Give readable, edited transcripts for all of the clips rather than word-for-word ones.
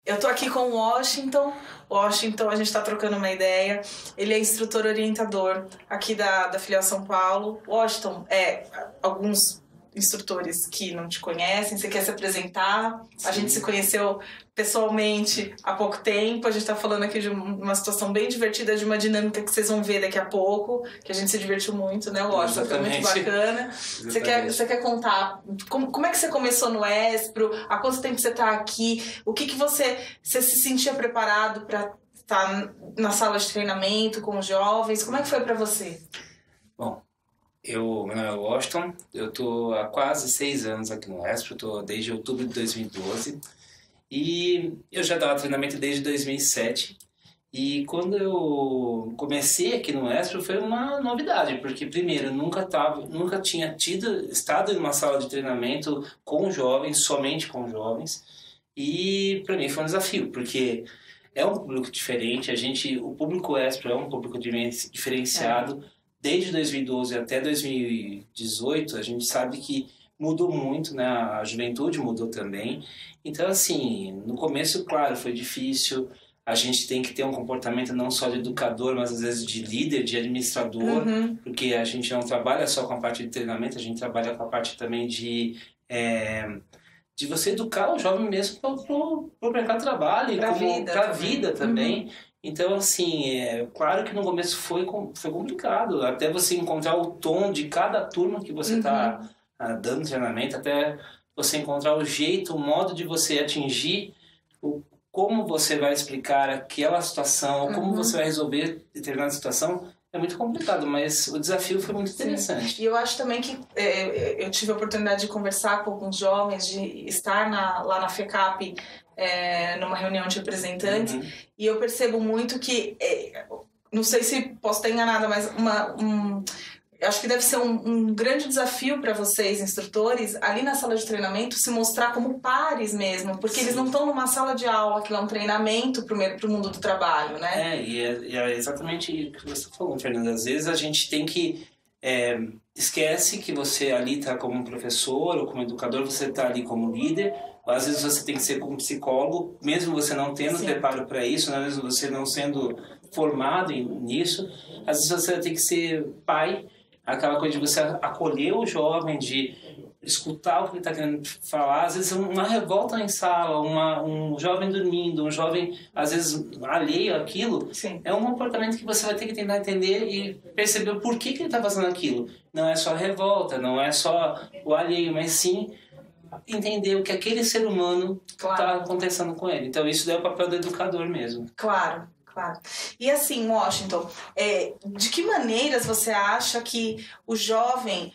Eu tô aqui com o Washington. Washington, a gente tá trocando uma ideia. Ele é instrutor orientador aqui da Filial São Paulo. Washington, alguns instrutores que não te conhecem, você quer se apresentar? Sim. A gente se conheceu pessoalmente há pouco tempo. A gente tá falando aqui de uma situação bem divertida, de uma dinâmica que vocês vão ver daqui a pouco, que a gente se divertiu muito, né, Washington? Foi muito bacana. Você quer contar como é que você começou no Espro? Há quanto tempo você tá aqui? O que você se sentia preparado para estar na sala de treinamento com os jovens? Como é que foi para você? Bom, meu nome é Washington, eu estou há quase 6 anos aqui no Espro, estou desde outubro de 2012 e eu já dava treinamento desde 2007 e quando eu comecei aqui no Espro foi uma novidade, porque primeiro eu nunca tinha estado em uma sala de treinamento com jovens, somente com jovens, e para mim foi um desafio, porque é um público diferente, o público Espro é um público diferenciado. Desde 2012 até 2018, a gente sabe que mudou muito, né? A juventude mudou também. Então, assim, no começo, claro, foi difícil. A gente tem que ter um comportamento não só de educador, mas às vezes de líder, de administrador, porque a gente não trabalha só com a parte de treinamento, a gente trabalha com a parte também de você educar o jovem mesmo para o mercado de trabalho, para a vida também. Então, assim, claro que no começo foi complicado, até você encontrar o tom de cada turma que você está dando treinamento, até você encontrar o jeito, o modo de você atingir, como você vai explicar aquela situação, como você vai resolver determinada situação, é muito complicado, mas o desafio foi muito interessante. Sim. E eu acho também que eu tive a oportunidade de conversar com alguns jovens, de estar lá na FECAP, numa reunião de representantes, e eu percebo muito que, não sei se posso estar enganada, mas eu acho que deve ser um grande desafio para vocês, instrutores, ali na sala de treinamento, se mostrar como pares mesmo, porque eles não estão numa sala de aula, que é um treinamento para o mundo do trabalho, né? E é exatamente o que você falou, Fernanda. Às vezes a gente tem que... esquece que você ali está como professor ou como educador, você está ali como líder. Às vezes você tem que ser como psicólogo, mesmo você não tendo preparo para isso, né? Mesmo você não sendo formado nisso. Às vezes você tem que ser pai, aquela coisa de você acolher o jovem, de escutar o que ele está querendo falar. Às vezes uma revolta em sala, um jovem dormindo, um jovem, às vezes, alheio àquilo, é um comportamento que você vai ter que tentar entender e perceber o porquê que ele está fazendo aquilo. Não é só a revolta, não é só o alheio, mas sim entender o que aquele ser humano está acontecendo com ele. Então isso é o papel do educador mesmo. Claro. E assim, Washington, de que maneiras você acha que o jovem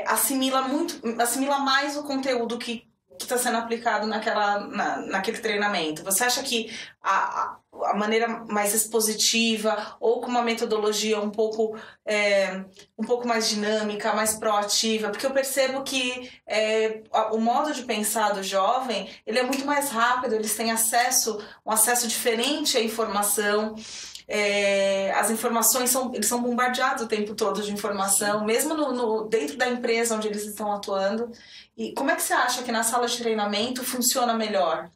assimila mais o conteúdo que está sendo aplicado naquele treinamento? Você acha que a maneira mais expositiva ou com uma metodologia um pouco mais dinâmica, mais proativa? Porque eu percebo que o modo de pensar do jovem, ele é muito mais rápido, eles têm um acesso diferente à informação. As informações eles são bombardeados o tempo todo de informação, mesmo dentro da empresa onde eles estão atuando. E como é que você acha que na sala de treinamento funciona melhor?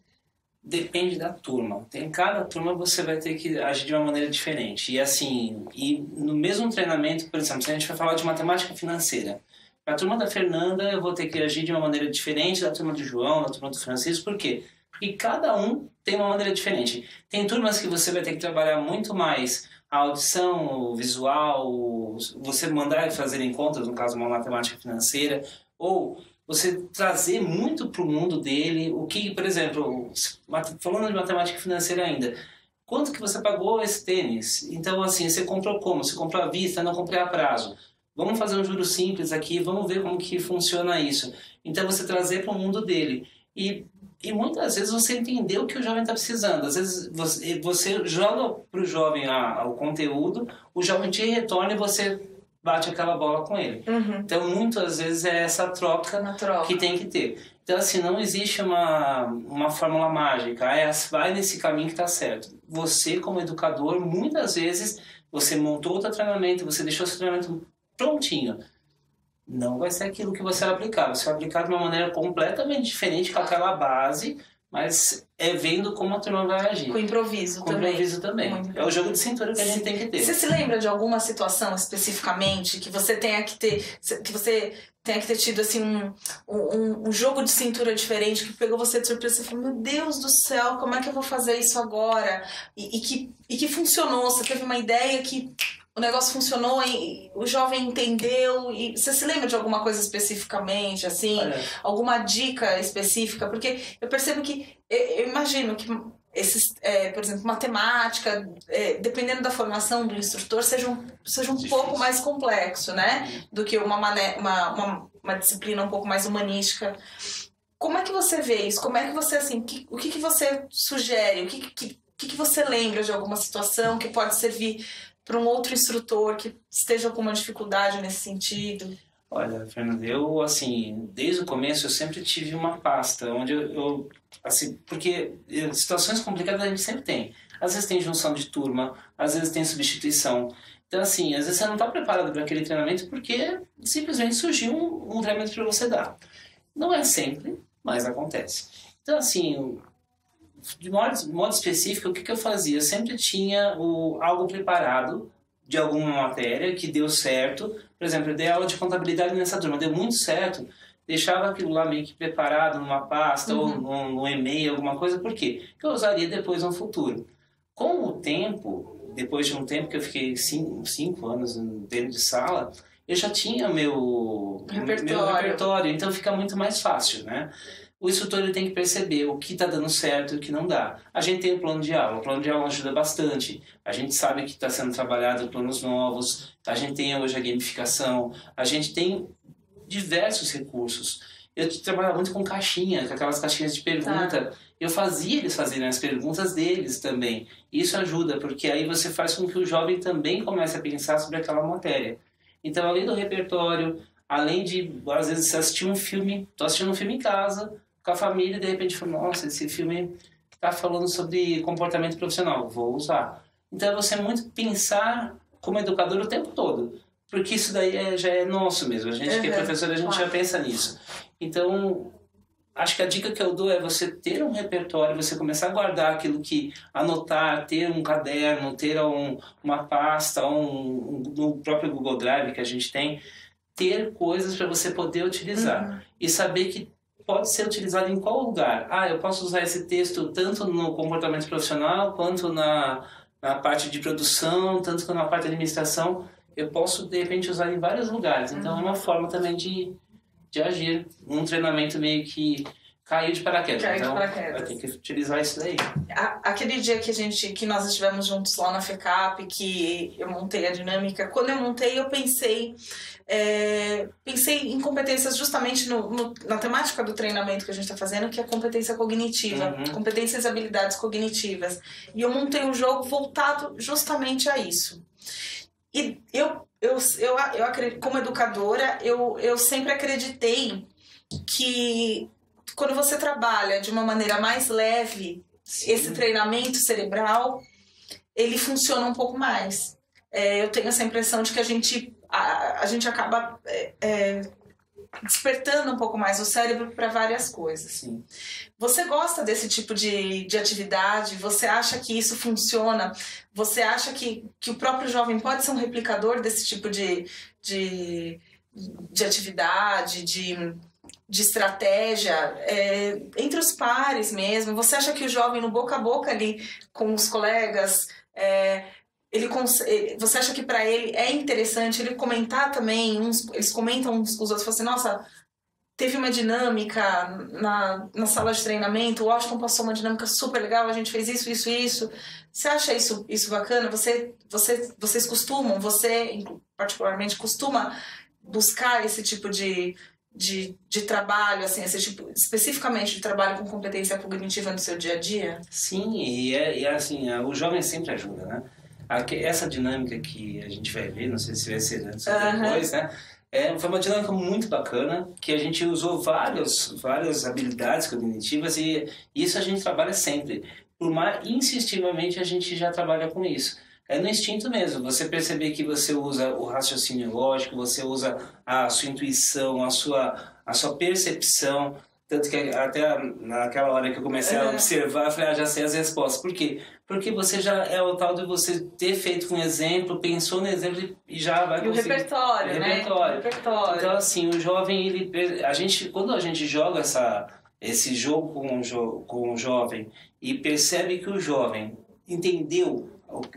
Depende da turma. Em cada turma você vai ter que agir de uma maneira diferente. E no mesmo treinamento, por exemplo, se a gente vai falar de matemática financeira, para a turma da Fernanda eu vou ter que agir de uma maneira diferente da turma do João, da turma do Francisco. Por quê? Porque cada um tem uma maneira diferente. Tem turmas que você vai ter que trabalhar muito mais a audição, o visual, você mandar fazerem contas, no caso uma matemática financeira, ou você trazer muito para o mundo dele, o que, por exemplo, falando de matemática financeira ainda, quanto que você pagou esse tênis? Então, assim, você comprou como? Você comprou à vista, não comprei a prazo. Vamos fazer um juro simples aqui, vamos ver como que funciona isso. Então, você trazer para o mundo dele. E muitas vezes você entender o que o jovem está precisando. Às vezes você joga para o jovem o conteúdo, o jovem te retorna e você bate aquela bola com ele. Então, muitas vezes é essa troca que tem que ter. Então, assim, não existe uma fórmula mágica. Vai nesse caminho que está certo. Você, como educador, muitas vezes, você montou o seu treinamento, você deixou o seu treinamento prontinho. Não vai ser aquilo que você vai aplicar. Você vai aplicar de uma maneira completamente diferente com aquela base, mas é vendo como a turma vai agir. Com improviso também. Com improviso também. É o jogo de cintura que a gente tem que ter. Você se lembra de alguma situação especificamente que você tenha que ter tido assim um jogo de cintura diferente que pegou você de surpresa? Você falou, meu Deus do céu, como é que eu vou fazer isso agora? E que funcionou, você teve uma ideia que o negócio funcionou e o jovem entendeu. E você se lembra de alguma coisa especificamente, assim? Olha, alguma dica específica? Porque eu percebo que, eu imagino que esses, por exemplo, matemática, dependendo da formação do instrutor, seja um pouco mais complexo, né? Do que uma disciplina um pouco mais humanística. Como é que você vê isso? Como é que você, assim, o que você sugere? O que você lembra de alguma situação que pode servir para um outro instrutor que esteja com uma dificuldade nesse sentido? Olha, Fernanda, eu, assim, desde o começo eu sempre tive uma pasta onde eu assim, porque situações complicadas a gente sempre tem. Às vezes tem junção de turma, às vezes tem substituição. Então, assim, às vezes você não está preparado para aquele treinamento porque simplesmente surgiu um treinamento para você dar. Não é sempre, mas acontece. Então, assim, de modo específico, o que eu fazia? Eu sempre tinha algo preparado de alguma matéria que deu certo. Por exemplo, eu dei aula de contabilidade nessa turma, deu muito certo. Deixava aquilo lá meio que preparado numa pasta ou no e-mail, alguma coisa. Por quê? Que eu usaria depois no futuro. Com o tempo, depois de um tempo que eu fiquei 5 anos dentro de sala, eu já tinha meu repertório. Então fica muito mais fácil, né? O instrutor ele tem que perceber o que está dando certo e o que não dá. A gente tem o plano de aula. O plano de aula ajuda bastante. A gente sabe que está sendo trabalhado planos novos. A gente tem hoje a gamificação. A gente tem diversos recursos. Eu trabalhava muito com caixinha, com aquelas caixinhas de pergunta. Tá. Eu fazia eles fazerem as perguntas deles também. Isso ajuda, porque aí você faz com que o jovem também comece a pensar sobre aquela matéria. Então, além do repertório, além de, às vezes, assistir um filme, estou assistindo um filme em casa, com a família, e de repente falo, nossa, esse filme está falando sobre comportamento profissional, vou usar. Então é você muito pensar como educador o tempo todo, porque isso daí já é nosso mesmo, a gente que é professor, a gente já pensa nisso. Então, acho que a dica que eu dou é você ter um repertório, você começar a guardar aquilo que anotar, ter um caderno, ter uma pasta, no próprio Google Drive que a gente tem, ter coisas para você poder utilizar e saber que pode ser utilizado em qual lugar. Eu posso usar esse texto tanto no comportamento profissional, quanto na parte de produção, tanto quanto na parte de administração. Eu posso, de repente, usar em vários lugares. Então, é uma forma também de agir. Um treinamento meio que caiu de paraquedas. Então, vai ter que utilizar isso daí. Aquele dia que nós estivemos juntos lá na FECAP, que eu montei a dinâmica, quando eu montei, eu pensei em competências justamente na temática do treinamento que a gente está fazendo, que é a competência cognitiva, competências e habilidades cognitivas. E eu montei um jogo voltado justamente a isso. E eu acredito, como educadora, eu sempre acreditei que quando você trabalha de uma maneira mais leve, esse treinamento cerebral, ele funciona um pouco mais. Eu tenho essa impressão de que a gente acaba despertando um pouco mais o cérebro para várias coisas. Sim. Você gosta desse tipo de atividade? Você acha que isso funciona? Você acha que o próprio jovem pode ser um replicador desse tipo de atividade, de estratégia, entre os pares mesmo? Você acha que o jovem no boca a boca ali com os colegas, você acha que para ele é interessante ele comentar também, eles comentam uns com os outros, falam assim, nossa, teve uma dinâmica na sala de treinamento, o Washington passou uma dinâmica super legal, a gente fez isso. Você acha isso bacana? Vocês costumam, você particularmente costuma buscar esse tipo de trabalho, assim, esse tipo especificamente de trabalho com competência cognitiva no seu dia a dia? Sim, e assim, o jovem sempre ajuda, né? Essa dinâmica que a gente vai ver, não sei se vai ser antes ou depois, né? Foi uma dinâmica muito bacana, que a gente usou várias habilidades cognitivas e isso a gente trabalha sempre. Por mais insistivamente a gente já trabalha com isso. É no instinto mesmo, você perceber que você usa o raciocínio lógico, você usa a sua intuição, a sua percepção. Tanto que até naquela hora que eu comecei a observar, eu falei, já sei as respostas. Por quê? Porque você já é o tal de você ter feito um exemplo, pensou no exemplo e já vai conseguir... E o repertório, né? O repertório. Então, assim, o jovem, quando a gente joga esse jogo com o jovem e percebe que o jovem entendeu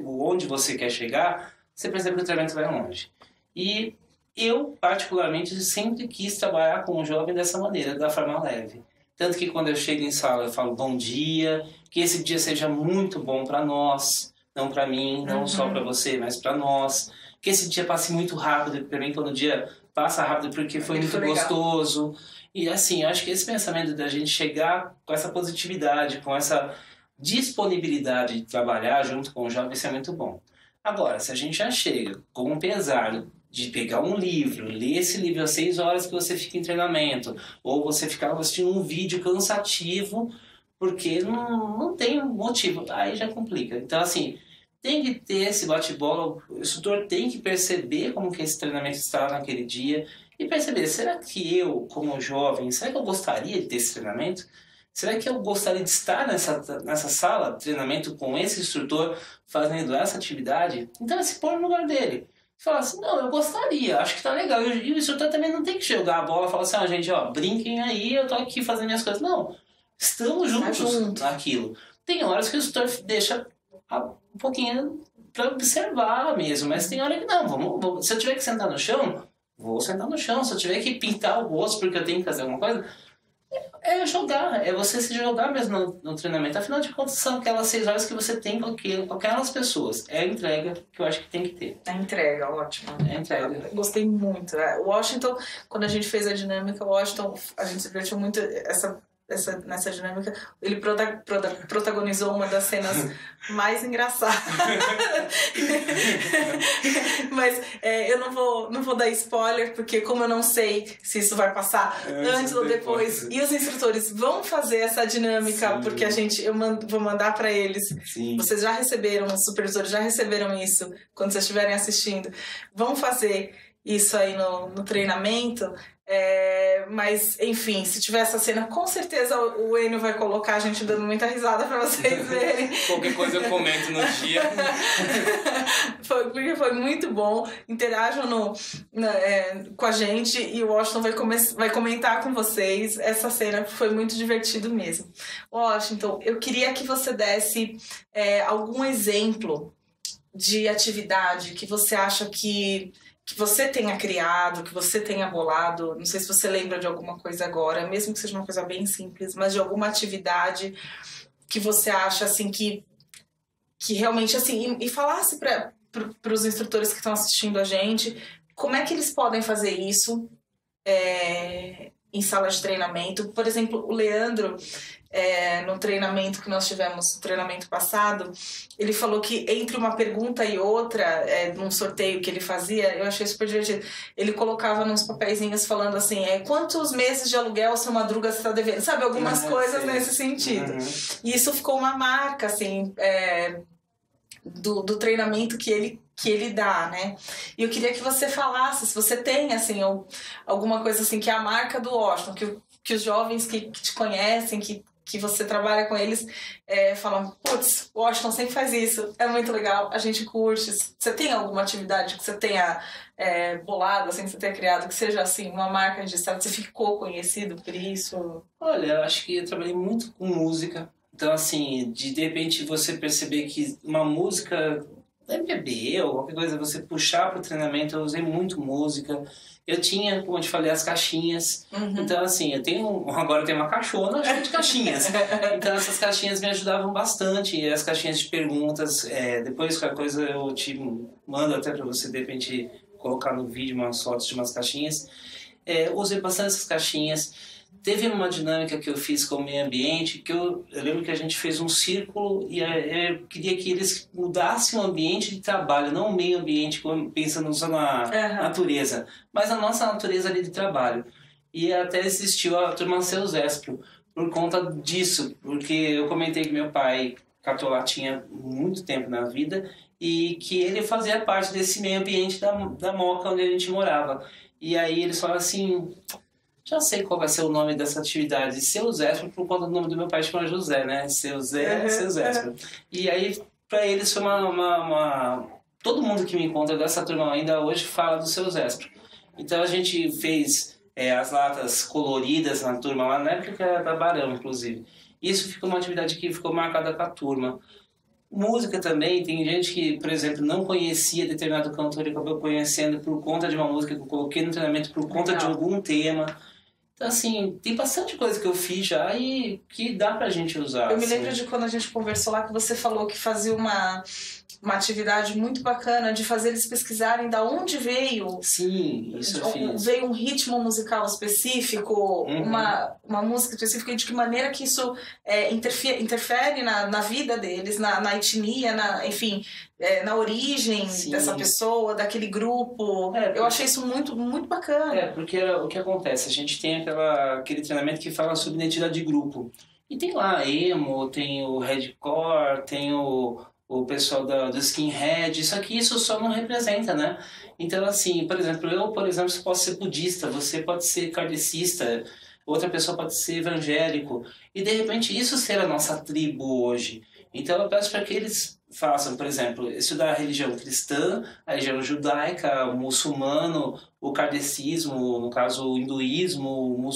onde você quer chegar, você percebe que o treinamento vai longe. E eu, particularmente, sempre quis trabalhar com o jovem dessa maneira, da forma leve. Tanto que quando eu chego em sala, eu falo bom dia, que esse dia seja muito bom para nós, não para mim, não só para você, mas para nós. Que esse dia passe muito rápido, para mim, quando o dia passa rápido, porque foi muito gostoso. E assim, eu acho que esse pensamento da gente chegar com essa positividade, com essa disponibilidade de trabalhar junto com o jovem, isso é muito bom. Agora, se a gente já chega com um pesar de pegar um livro, ler esse livro às 6 horas que você fica em treinamento, ou você ficar assistindo um vídeo cansativo, porque não tem motivo, aí já complica. Então, assim, tem que ter esse bate-bola, o instrutor tem que perceber como que esse treinamento está naquele dia, e perceber, será que eu, como jovem, será que eu gostaria de ter esse treinamento? Será que eu gostaria de estar nessa sala de treinamento com esse instrutor fazendo essa atividade? Então, se pôr no lugar dele. Fala assim, não, eu gostaria, acho que tá legal. E o instrutor também não tem que jogar a bola e falar assim, gente, brinquem aí, eu tô aqui fazendo minhas coisas. Não, estamos juntos naquilo. Tem horas que o instrutor deixa um pouquinho para observar mesmo, mas tem hora que não, se eu tiver que sentar no chão, vou sentar no chão. Se eu tiver que pintar o rosto porque eu tenho que fazer alguma coisa, é jogar, é você se jogar mesmo no treinamento. Afinal de contas, são aquelas 6 horas que você tem com aquelas pessoas. É a entrega que eu acho que tem que ter. A entrega, ótimo. É a entrega. Gostei muito. O Washington, quando a gente fez a dinâmica, a gente se divertiu muito nessa dinâmica. Ele protagonizou uma das cenas mais engraçadas. Mas eu não vou dar spoiler, porque como eu não sei se isso vai passar antes ou depois, e os instrutores vão fazer essa dinâmica, porque vou mandar para eles. Sim. Vocês já receberam, os supervisores já receberam isso quando vocês estiverem assistindo. Vão fazer isso aí no treinamento. Mas, enfim, se tiver essa cena, com certeza o Enio vai colocar a gente dando muita risada pra vocês verem. Qualquer coisa eu comento no dia. Porque foi muito bom. Interajam com a gente e o Washington vai comentar com vocês essa cena, foi muito divertido mesmo. Washington, eu queria que você desse algum exemplo de atividade que você acha que você tenha criado, que você tenha bolado. Não sei se você lembra de alguma coisa agora, mesmo que seja uma coisa bem simples, mas de alguma atividade que você acha assim que realmente assim, e falasse para os instrutores que estão assistindo a gente como é que eles podem fazer isso em sala de treinamento. Por exemplo, o Leandro, no treinamento que nós tivemos, no treinamento passado, ele falou que entre uma pergunta e outra, num sorteio que ele fazia, eu achei super divertido, ele colocava nos papeizinhos falando assim, quantos meses de aluguel o seu Madruga está devendo? Sabe, algumas coisas nesse sentido. E isso ficou uma marca, assim, do treinamento que ele dá, né? E eu queria que você falasse, se você tem, assim, alguma coisa assim, que é a marca do Washington, que os jovens que te conhecem, que você trabalha com eles, falam, putz, o Washington sempre faz isso, é muito legal, a gente curte. Você tem alguma atividade que você tenha bolado, assim, que você tenha criado, que seja, assim, uma marca registrada, você ficou conhecido por isso? Olha, eu acho que eu trabalhei muito com música. Então, assim, de repente você perceber que uma música, MPB ou qualquer coisa, você puxar para o treinamento, eu usei muito música. Eu tinha, como eu te falei, as caixinhas. Então, assim, agora eu tenho uma caixona cheia de caixinhas. Então, essas caixinhas me ajudavam bastante. E as caixinhas de perguntas, depois qualquer coisa eu te mando até para você, de repente, colocar no vídeo umas fotos de umas caixinhas. Usei bastante essas caixinhas. Teve uma dinâmica que eu fiz com o meio ambiente, que eu lembro que a gente fez um círculo e eu queria que eles mudassem o ambiente de trabalho, não o meio ambiente, pensando só na natureza, mas a nossa natureza ali de trabalho. E até existiu a turma Seus Espro, por conta disso, porque eu comentei que meu pai catou latinha muito tempo na vida e que ele fazia parte desse meio ambiente da Moca onde a gente morava. E aí eles falaram assim... já sei qual vai ser o nome dessa atividade. Seu Zéspero, por conta do nome do meu pai, chama José, né? Seu Zé, Seu Zéspero. E aí, para eles foi todo mundo que me encontra dessa turma ainda hoje fala do Seu Zéspero. Então a gente fez as latas coloridas na turma lá, na época que era da Barão, inclusive. Isso ficou uma atividade que ficou marcada com a turma. Música também, tem gente que, por exemplo, não conhecia determinado cantor e acabou conhecendo por conta de uma música que eu coloquei no treinamento, por conta de algum tema. Então, assim, tem bastante coisa que eu fiz já e que dá pra gente usar. Eu me lembro de quando a gente conversou lá que você falou que fazia uma atividade muito bacana de fazer eles pesquisarem da onde veio. Sim, isso eu fiz. Veio um ritmo musical específico, uma música específica, e de que maneira que isso interfere na vida deles, na etnia, enfim, na origem dessa pessoa, daquele grupo. Eu achei isso muito, muito bacana. Porque o que acontece? A gente tem aquele treinamento que fala sobre identidade de grupo. E tem lá emo, tem o Redcore, tem o pessoal do skinhead, só que isso só não representa, né? Então, assim, por exemplo, eu posso ser budista, você pode ser kardecista, outra pessoa pode ser evangélico, e de repente isso ser a nossa tribo hoje. Então eu peço para que eles façam, por exemplo, estudar a religião cristã, a religião judaica, o muçulmano, o kardecismo, no caso o hinduísmo,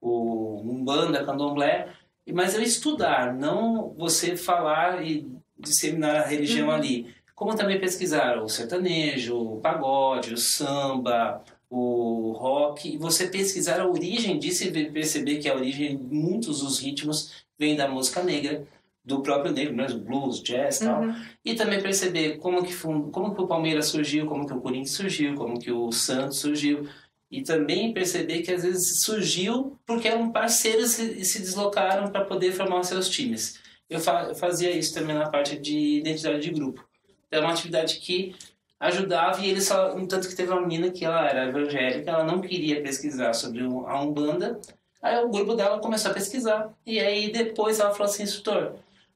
o umbanda, candomblé, mas eu estudar, não você falar e disseminar a religião ali. Como também pesquisar o sertanejo, o pagode, o samba, o rock, e você pesquisar a origem disso e perceber que a origem de muitos dos ritmos vem da música negra, do próprio negro, mesmo blues, jazz e tal. E também perceber como que o Palmeiras surgiu, como que o Corinthians surgiu, como que o Santos surgiu. E também perceber que às vezes surgiu porque eram parceiros e se deslocaram para poder formar os seus times. Eu fazia isso também na parte de identidade de grupo. Era uma atividade que ajudava, e eles só... Tanto que teve uma menina que ela era evangélica, ela não queria pesquisar sobre a Umbanda, aí o grupo dela começou a pesquisar. E aí depois ela falou assim: instrutor,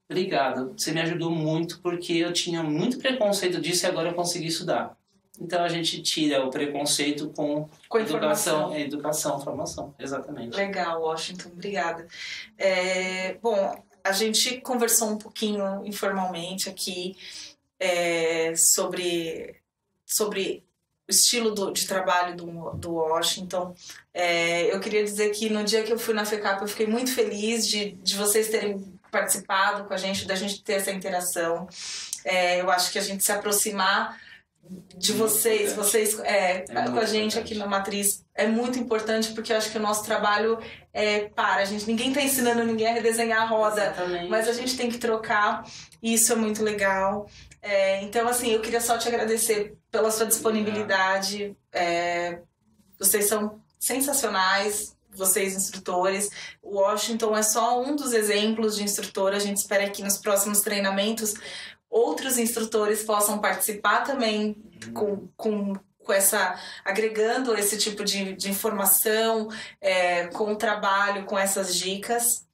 obrigado, você me ajudou muito, porque eu tinha muito preconceito disso e agora eu consegui estudar. Então a gente tira o preconceito com educação, formação, exatamente. Legal, Washington, obrigada. Bom, a gente conversou um pouquinho informalmente aqui sobre o estilo de trabalho do Washington. Eu queria dizer que no dia que eu fui na FECAP eu fiquei muito feliz de vocês terem participado com a gente, da gente ter essa interação. Eu acho que a gente se aproximar de vocês com a gente aqui na Matriz é muito importante, porque eu acho que o nosso trabalho ninguém está ensinando ninguém a redesenhar a roda. Exatamente. Mas a gente tem que trocar, e isso é muito legal. Então, assim, eu queria só te agradecer pela sua disponibilidade. Vocês são sensacionais, vocês instrutores. O Washington é só um dos exemplos de instrutor. A gente espera que nos próximos treinamentos outros instrutores possam participar também com agregando esse tipo de informação, com o trabalho, com essas dicas.